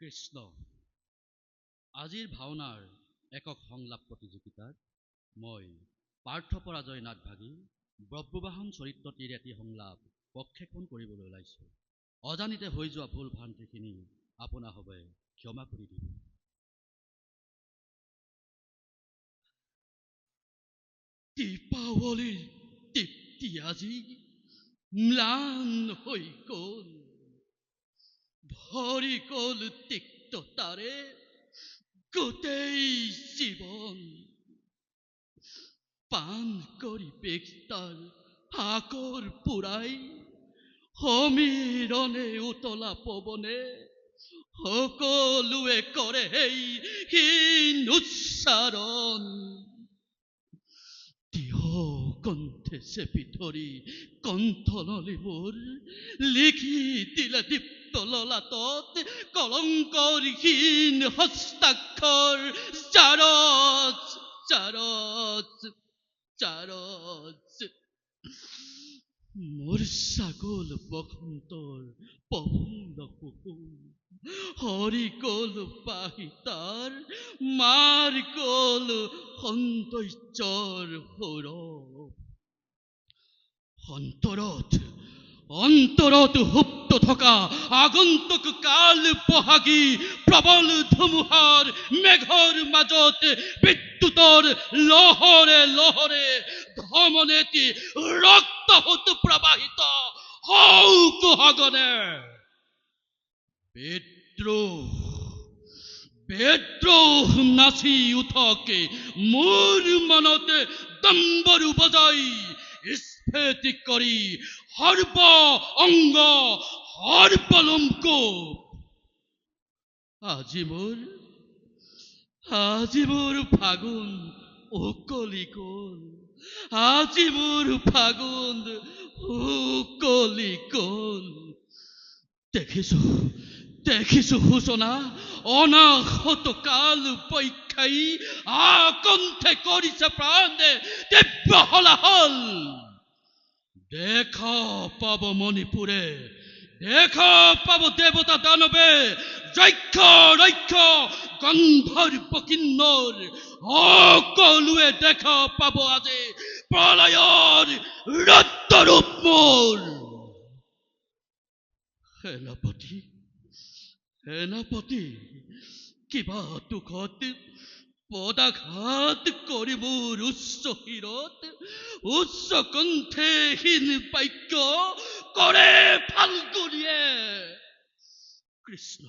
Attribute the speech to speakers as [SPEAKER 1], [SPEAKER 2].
[SPEAKER 1] কৃষ্ণ আজিৰ ভাওনাৰ একক সংলাপ প্ৰতিযোগিতাত মই পাৰ্থপৰাজয় নাটভাগী ব্ৰহ্মবাহন চৰিত্ৰটিৰ এটি সংলাপ প্ৰক্ষেপণ কৰিবলৈ ওলাইছোঁ। অজানিতে হৈ যোৱা ভুল ভ্ৰান্তিখিনি আপোনাসৱে ক্ষমা কৰি দিব। দীপাৱলীৰ তৃপ্তি আজি ম্লান হৈ গ'ল, ভৰি গ'ল তিক্ততাৰে গোটেই জীৱন। পান কৰি পেক্তাৰ হাকৰ পুৰাই সমীৰণে উতলা পৱনে সকলোৱে কৰে সেই হীন উচ্চাৰণ। তিহ কণ্ঠে চেপি ধৰি কণ্ঠনলীবোৰ লিখি দিলে দীপ্ত ললাটত কলংকৰহীন হস্তাক্ষৰ জাৰজ জাৰজ জাৰজ। মূৰ্ছা গ'ল বসন্তৰ পৱন কুসুম, হৰি গ'ল পাহিতাৰ মাৰ গ'ল সৌন্দৰ্যৰ সৌৰভ। অন্তৰত সুপ্ত থকা আগন্তুক কাল বহাগী প্ৰবল ধুমুহাৰ মেঘৰ মাজত বিদ্যুতৰ লহৰে লহৰে ধমনেতি ৰক্তহত প্ৰবাহিত হও কুহগনে। বিদ্ৰোহ নাচি উঠকে মোৰ মনতে দম্বৰু বজাই স্ফেতি কৰি সৰ্ব অংগ সৰ্বলম্কোপ। আজি মোৰ ফাগুন উকলি গ'ল, আজি মোৰ ফাগুন উকলি গ'ল। দেখিছো সূচনা অনাহত কাল বৈখাই আকণ্ঠে কৰিছে প্ৰাণে দিব্য হলাহল। দেখা পাব মণিপুৰে, দেখা পাব দেৱতা দানৱে, যক্ষ ৰক্ষ গন্ধৰ্ব কিন্নৰ সকলোৱে দেখা পাব আজি প্ৰলয়ৰ ৰৌদ্ৰৰূপ মোৰ। সেনাপতি কিবা দুখত পদাঘাত কৰি মোৰ উচ্চ শিৰত উচ্চ কণ্ঠে হীন বাক্য কৰে ফাল্গুনীয়ে। কৃষ্ণ